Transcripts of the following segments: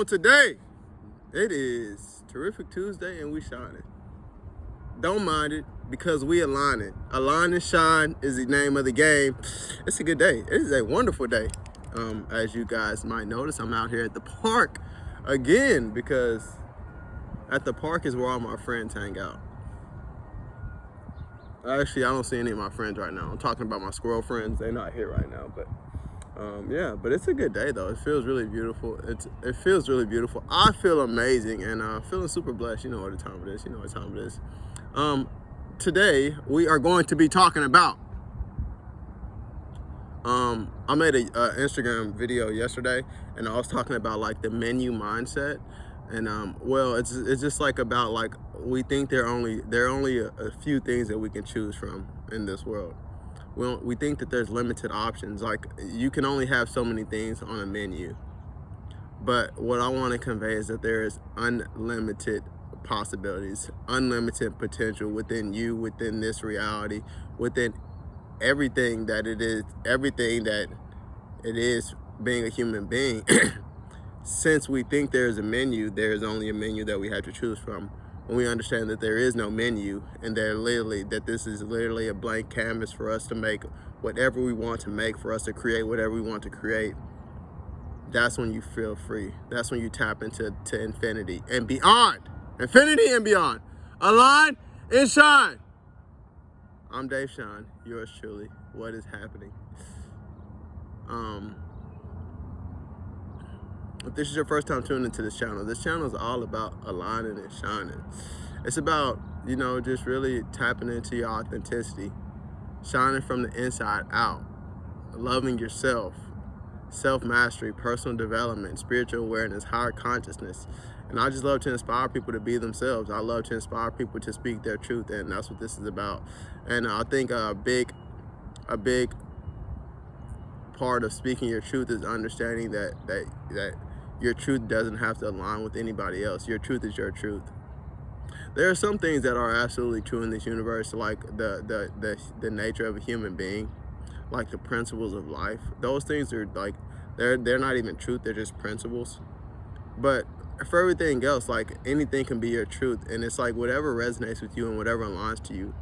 today it is Terrific Tuesday and we shining. Don't mind it because we align it. Align and shine is the name of the game. It's a good day. It is a wonderful day. As you guys might notice, I'm out here at the park again because at the park is where all my friends hang out. Actually, I don't see any of my friends right now. I'm talking about my squirrel friends. They're not here right now, but yeah, but it's a good day though. It feels really beautiful. It feels really beautiful. I feel amazing and feeling super blessed. You know what time it is. You know what time it is. Today we are going to be talking about. I made a Instagram video yesterday, and I was talking about like the menu mindset, and well, it's just like about like we think there are only a few things that we can choose from in this world. We think that there's limited options. Like you can only have so many things on a menu. But what I want to convey is that there is unlimited possibilities, unlimited potential within you, within this reality, within everything that it is being a human being. Since we think there's a menu, there's only a menu that we have to choose from. When we understand that there is no menu and that this is literally a blank canvas for us to make whatever we want to make, for us to create whatever we want to create, that's when you feel free. That's when you tap into infinity and beyond. Infinity and beyond. Align and shine. I'm Dave Sean, yours truly. What is happening? If this is your first time tuning into this channel is all about aligning and shining. It's about, just really tapping into your authenticity, shining from the inside out, loving yourself, self-mastery, personal development, spiritual awareness, higher consciousness. And I just love to inspire people to be themselves. I love to inspire people to speak their truth, and that's what this is about. And I think a big part of speaking your truth is understanding that your truth doesn't have to align with anybody else. Your truth is your truth. There are some things that are absolutely true in this universe, like the nature of a human being, like the principles of life. Those things are like they're not even truth, they're just principles. But for everything else, like anything can be your truth, and it's like whatever resonates with you and whatever aligns to you.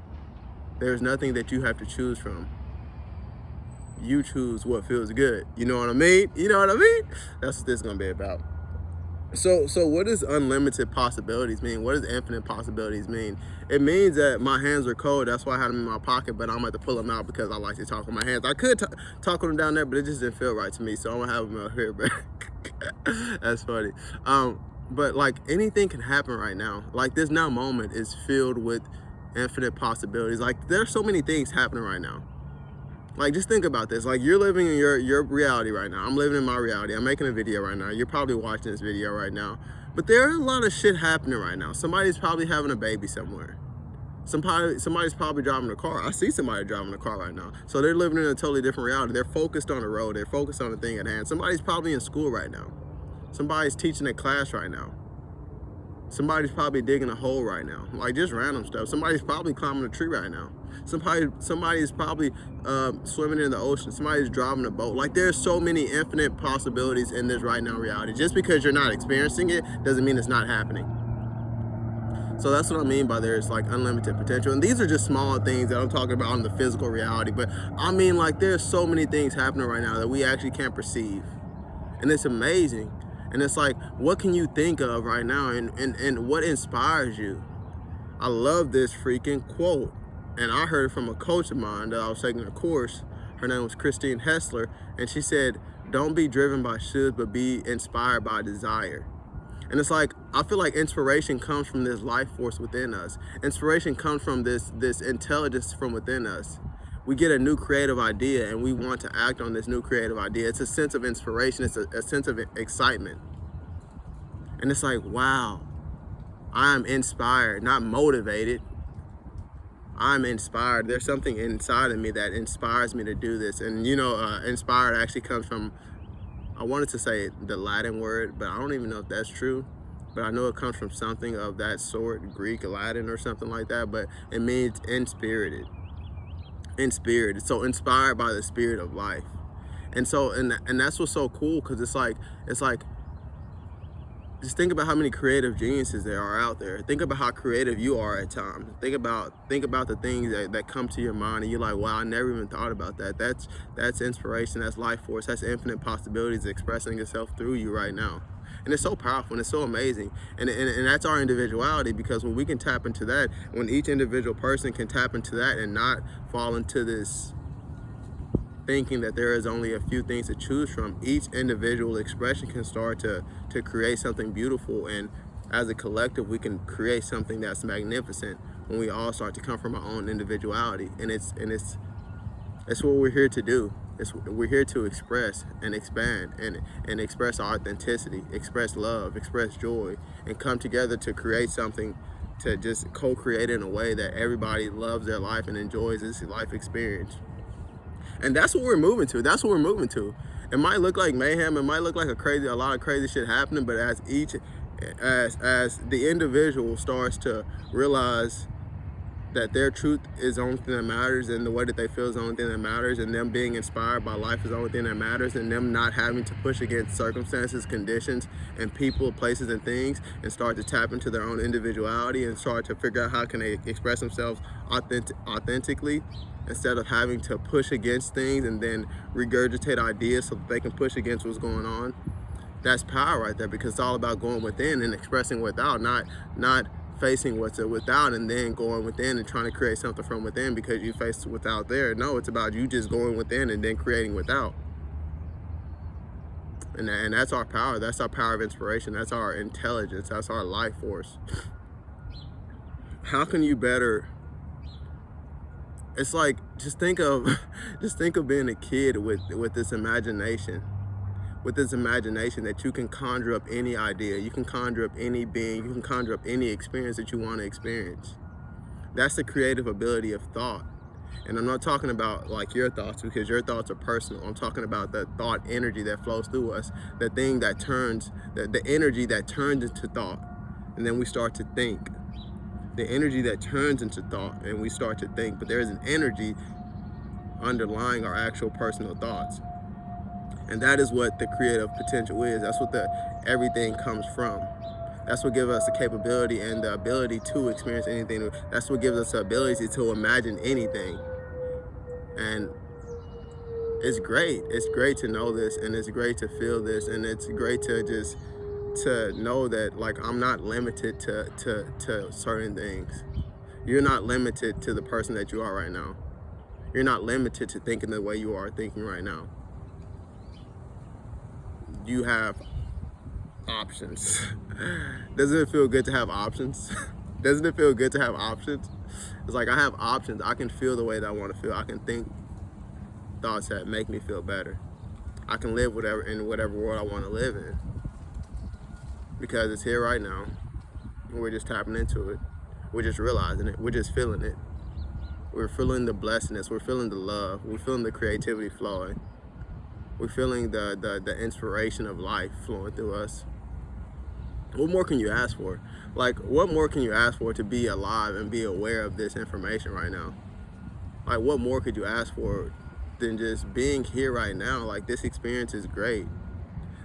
There's nothing that you have to choose from. You choose what feels good. You know what I mean? You know what I mean? That's what this is gonna be about. So what does unlimited possibilities mean? What does infinite possibilities mean? It means that my hands are cold. That's why I had them in my pocket, but I'm going to pull them out because I like to talk with my hands. I could talk with them down there, but it just didn't feel right to me, so I'm gonna have them out here. But that's funny. But like anything can happen right now. Like this now moment is filled with infinite possibilities. Like there's so many things happening right now. Like, just think about this. Like, you're living in your reality right now. I'm living in my reality. I'm making a video right now. You're probably watching this video right now. But there are a lot of shit happening right now. Somebody's probably having a baby somewhere. Somebody's probably driving a car. I see somebody driving a car right now. So they're living in a totally different reality. They're focused on the road. They're focused on the thing at hand. Somebody's probably in school right now. Somebody's teaching a class right now. Somebody's probably digging a hole right now. Like, just random stuff. Somebody's probably climbing a tree right now. Somebody's probably swimming in the ocean. Somebody's driving a boat. Like, there's so many infinite possibilities in this right now reality. Just because you're not experiencing it doesn't mean it's not happening. So that's what I mean by there's like unlimited potential. And these are just small things that I'm talking about in the physical reality. But I mean, like, there's so many things happening right now that we actually can't perceive. And it's amazing. And it's like, what can you think of right now, and what inspires you? I love this freaking quote. And I heard it from a coach of mine that I was taking a course. Her name was Christine Hessler. And she said, don't be driven by shoulds, but be inspired by desire. And it's like, I feel like inspiration comes from this life force within us. Inspiration comes from this intelligence from within us. We get a new creative idea and we want to act on this new creative idea. It's a sense of inspiration. It's a sense of excitement. And it's like, wow, I'm inspired, not motivated. I'm inspired. There's something inside of me that inspires me to do this. And inspired actually comes from, I wanted to say the Latin word, but I don't even know if that's true. But I know it comes from something of that sort, Greek, Latin, or something like that. But it means inspirited. So inspired by the spirit of life. And so, and that's what's so cool, because it's like just think about how many creative geniuses there are out there. Think about how creative you are at times. Think about the things that come to your mind and you're like, wow, I never even thought about that. That's inspiration, that's life force, that's infinite possibilities expressing itself through you right now. And it's so powerful and it's so amazing. And that's our individuality, because when we can tap into that, when each individual person can tap into that and not fall into this thinking that there is only a few things to choose from, each individual expression can start to create something beautiful. And as a collective, we can create something that's magnificent when we all start to come from our own individuality. And it's what we're here to do. We're here to express and expand and express our authenticity, express love, express joy, and come together to create something, to just co-create in a way that everybody loves their life and enjoys this life experience. And that's what we're moving to. That's what we're moving to. It might look like mayhem. It might look like a lot of crazy shit happening. But as the individual starts to realize that their truth is the only thing that matters, and the way that they feel is the only thing that matters, and them being inspired by life is the only thing that matters, and them not having to push against circumstances, conditions, and people, places, and things, and start to tap into their own individuality and start to figure out how can they express themselves authentically, instead of having to push against things and then regurgitate ideas so that they can push against what's going on. That's power right there, because it's all about going within and expressing without, not facing what's without and then going within and trying to create something from within because you faced without there. No, it's about you just going within and then creating without. And that's our power. That's our power of inspiration. That's our intelligence. That's our life force. How can you better? It's like, just think of being a kid with this imagination. With this imagination that you can conjure up any idea, you can conjure up any being, you can conjure up any experience that you want to experience. That's the creative ability of thought. And I'm not talking about like your thoughts, because your thoughts are personal. I'm talking about the thought energy that flows through us, the thing that turns, the energy that turns into thought, and then we start to think. The energy that turns into thought and we start to think, but there is an energy underlying our actual personal thoughts. And that is what the creative potential is. That's what everything comes from. That's what gives us the capability and the ability to experience anything. That's what gives us the ability to imagine anything. And it's great. It's great to know this, and it's great to feel this, and it's great to know that, like, I'm not limited to certain things. You're not limited to the person that you are right now. You're not limited to thinking the way you are thinking right now. You have options. Doesn't it feel good to have options? Doesn't it feel good to have options? It's like, I have options. I can feel the way that I want to feel. I can think thoughts that make me feel better. I can live in whatever world I want to live in, because it's here right now. We're just tapping into it. We're just realizing it. We're just feeling it. We're feeling the blessedness. We're feeling the love. We're feeling the creativity flowing. We're feeling the inspiration of life flowing through us. What more can you ask for? Like, what more can you ask for to be alive and be aware of this information right now? Like, what more could you ask for than just being here right now? Like, this experience is great.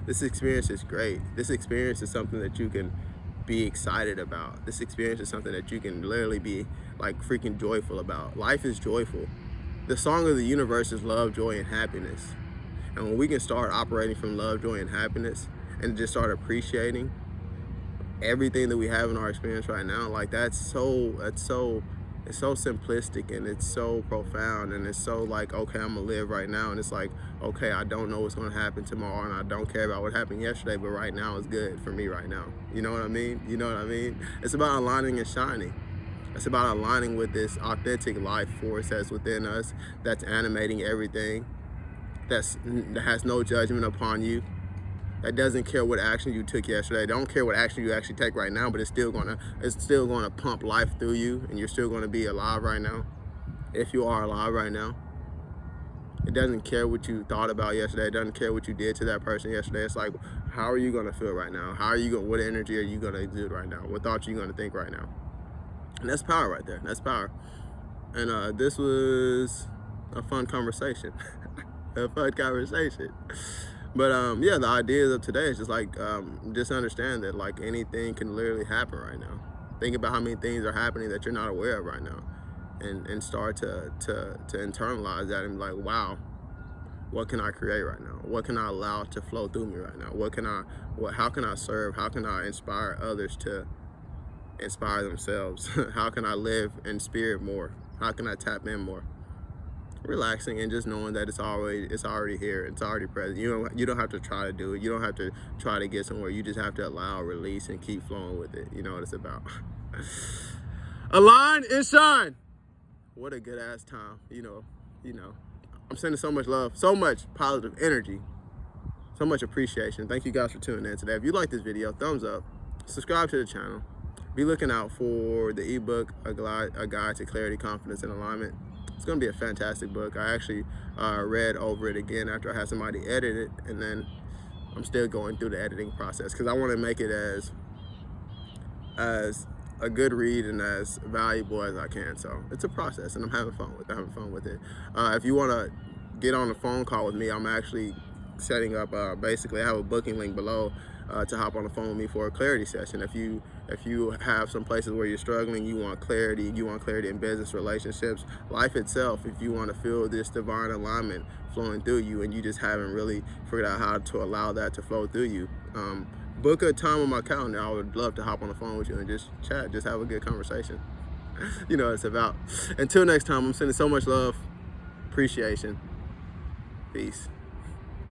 This experience is great. This experience is something that you can be excited about. This experience is something that you can literally be like freaking joyful about. Life is joyful. The song of the universe is love, joy, and happiness. And when we can start operating from love, joy, and happiness, and just start appreciating everything that we have in our experience right now, like, it's so simplistic, and it's so profound, and it's so like, okay, I'm gonna live right now, and it's like, okay, I don't know what's gonna happen tomorrow, and I don't care about what happened yesterday, but right now is good for me right now. You know what I mean? You know what I mean? It's about aligning and shining. It's about aligning with this authentic life force that's within us, that's animating everything, that has no judgment upon you, that doesn't care what action you took yesterday, don't care what action you actually take right now, but it's still gonna pump life through you, and you're still gonna be alive right now, if you are alive right now. It doesn't care what you thought about yesterday. It doesn't care what you did to that person yesterday. It's like, how are you gonna feel right now? What energy are you gonna exude right now? What thoughts are you gonna think right now? And that's power right there. That's power. And this was a fun conversation. A fun conversation. But yeah, the ideas of today is just like just understand that like anything can literally happen right now. Think about how many things are happening that you're not aware of right now, and start to internalize that and be like, wow, what can I create right now? What can I allow to flow through me right now? How can I serve? How can I inspire others to inspire themselves? How can I live in spirit more? How can I tap in more? Relaxing and just knowing that it's already here. It's already present. You don't have to try to do it. You don't have to try to get somewhere. You just have to allow, release, and keep flowing with it. You know what it's about. Align and shine. What a good ass time. You know. I'm sending so much love, so much positive energy, so much appreciation. Thank you guys for tuning in today. If you like this video, thumbs up, subscribe to the channel. Be looking out for the ebook, A Guide to Clarity, Confidence, and Alignment. It's going to be a fantastic book. I actually read over it again after I had somebody edit it, and then I'm still going through the editing process because I want to make it as a good read and as valuable as I can. So it's a process, and I'm having fun with it. If you want to get on a phone call with me, I'm actually setting up, basically I have a booking link below to hop on the phone with me for a clarity session. If you have some places where you're struggling, you want clarity in business, relationships, life itself, if you want to feel this divine alignment flowing through you and you just haven't really figured out how to allow that to flow through you, book a time on my calendar. I would love to hop on the phone with you and just chat, just have a good conversation. You know what it's about. Until next time, I'm sending so much love, appreciation, peace.